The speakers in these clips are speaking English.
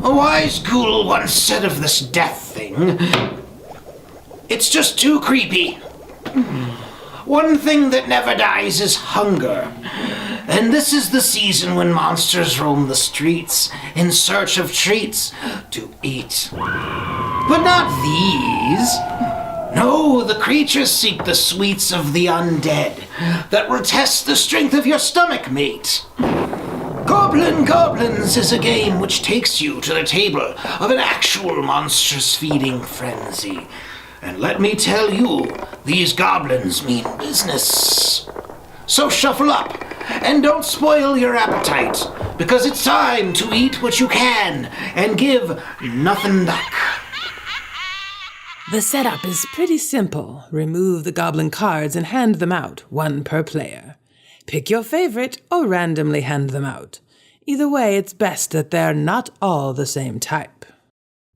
A wise ghoul once said of this death thing, it's just too creepy. One thing that never dies is hunger. And this is the season when monsters roam the streets in search of treats to eat. But not these. No, the creatures seek the sweets of the undead that will test the strength of your stomach, mate. Gobblin Goblins is a game which takes you to the table of an actual monstrous feeding frenzy. And let me tell you, these goblins mean business. So shuffle up, and don't spoil your appetite, because it's time to eat what you can, and give nothing back. The setup is pretty simple. Remove the goblin cards and hand them out, one per player. Pick your favorite or randomly hand them out. Either way, it's best that they're not all the same type.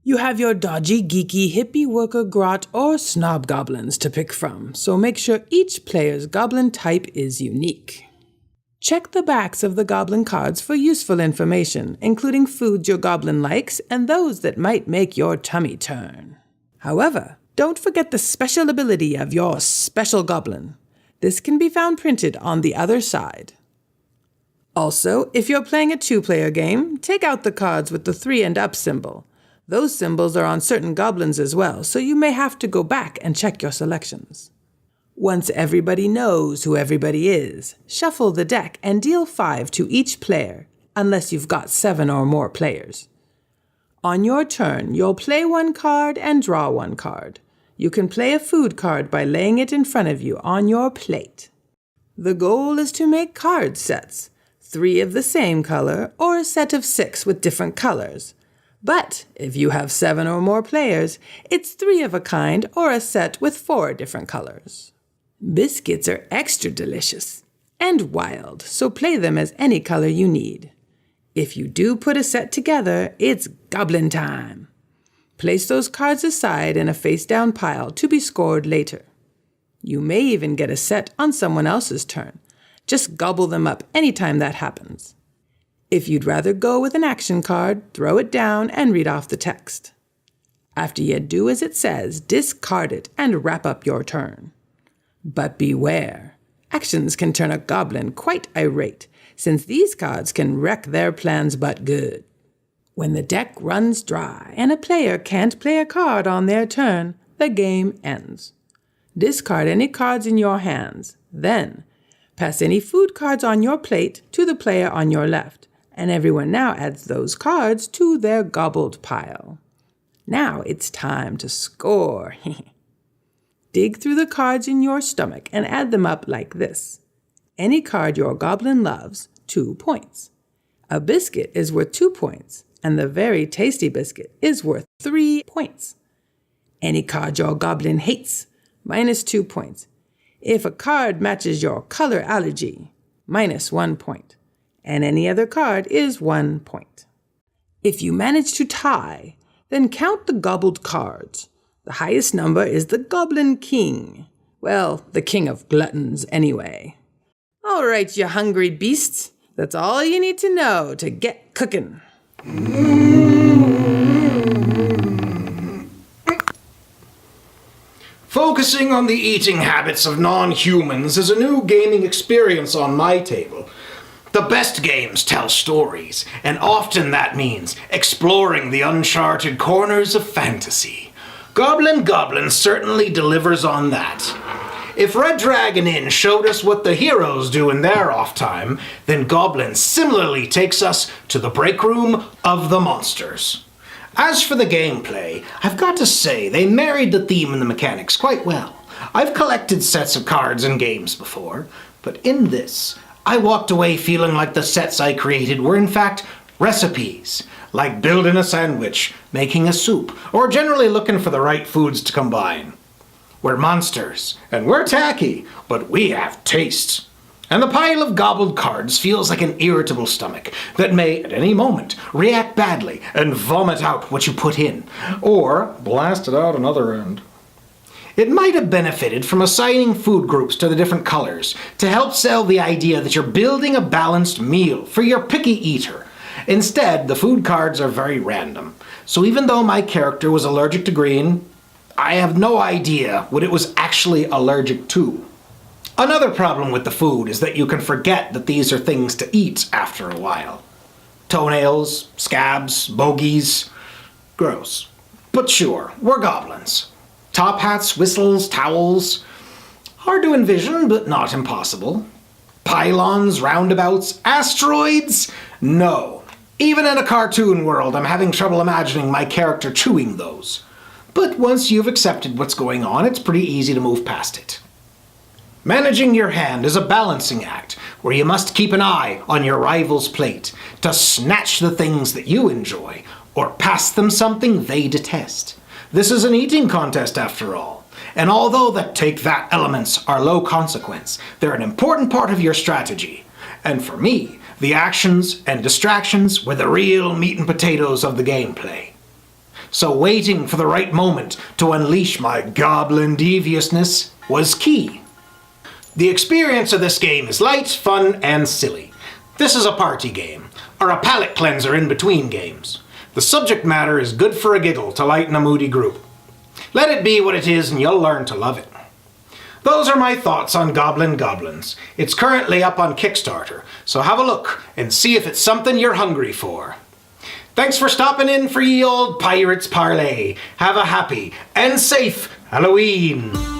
You have your dodgy, geeky, hippie, worker, grot, or snob goblins to pick from, so make sure each player's goblin type is unique. Check the backs of the goblin cards for useful information, including foods your goblin likes and those that might make your tummy turn. However, don't forget the special ability of your special goblin. This can be found printed on the other side. Also, if you're playing a 2-player game, take out the cards with the 3 and up symbol. Those symbols are on certain goblins as well, so you may have to go back and check your selections. Once everybody knows who everybody is, shuffle the deck and deal 5 to each player, unless you've got 7 or more players. On your turn, you'll play 1 card and draw 1 card. You can play a food card by laying it in front of you on your plate. The goal is to make card sets, 3 of the same color or a set of 6 with different colors. But if you have 7 or more players, it's 3 of a kind or a set with 4 different colors. Biscuits are extra delicious and wild, so play them as any color you need. If you do put a set together, it's goblin time. Place those cards aside in a face-down pile to be scored later. You may even get a set on someone else's turn. Just gobble them up anytime that happens. If you'd rather go with an action card, throw it down and read off the text. After you do as it says, discard it and wrap up your turn. But beware, actions can turn a goblin quite irate, since these cards can wreck their plans but good. When the deck runs dry and a player can't play a card on their turn, the game ends. Discard any cards in your hands, then pass any food cards on your plate to the player on your left, and everyone now adds those cards to their gobbled pile. Now it's time to score. Dig through the cards in your stomach and add them up like this. Any card your goblin loves, 2 points. A biscuit is worth 2 points, and the very tasty biscuit is worth 3 points. Any card your goblin hates, -2 points. If a card matches your color allergy, -1 point. And any other card is 1 point. If you manage to tie, then count the gobbled cards. The highest number is the Goblin King. Well, the king of gluttons anyway. All right, you hungry beasts. That's all you need to know to get cooking. Focusing on the eating habits of non-humans is a new gaming experience on my table. The best games tell stories, and often that means exploring the uncharted corners of fantasy. Gobblin Goblins certainly delivers on that. If Red Dragon Inn showed us what the heroes do in their off time, then Goblin similarly takes us to the break room of the monsters. As for the gameplay, I've got to say they married the theme and the mechanics quite well. I've collected sets of cards in games before, but in this, I walked away feeling like the sets I created were in fact recipes, like building a sandwich, making a soup, or generally looking for the right foods to combine. We're monsters, and we're tacky, but we have taste. And the pile of gobbled cards feels like an irritable stomach that may, at any moment, react badly and vomit out what you put in, or blast it out another end. It might have benefited from assigning food groups to the different colors to help sell the idea that you're building a balanced meal for your picky eater, Instead, the food cards are very random. So even though my character was allergic to green, I have no idea what it was actually allergic to. Another problem with the food is that you can forget that these are things to eat after a while. Toenails, scabs, bogies. Gross. But sure, we're goblins. Top hats, whistles, towels. Hard to envision, but not impossible. Pylons, roundabouts, asteroids? No. Even in a cartoon world, I'm having trouble imagining my character chewing those. But once you've accepted what's going on, it's pretty easy to move past it. Managing your hand is a balancing act, where you must keep an eye on your rival's plate to snatch the things that you enjoy, or pass them something they detest. This is an eating contest after all, and although the take-that elements are low consequence, they're an important part of your strategy. And for me, the actions and distractions were the real meat and potatoes of the gameplay. So waiting for the right moment to unleash my goblin deviousness was key. The experience of this game is light, fun, and silly. This is a party game, or a palate cleanser in between games. The subject matter is good for a giggle to lighten a moody group. Let it be what it is and you'll learn to love it. Those are my thoughts on Gobblin Goblins. It's currently up on Kickstarter, so have a look and see if it's something you're hungry for. Thanks for stopping in for ye old pirates parley. Have a happy and safe Halloween!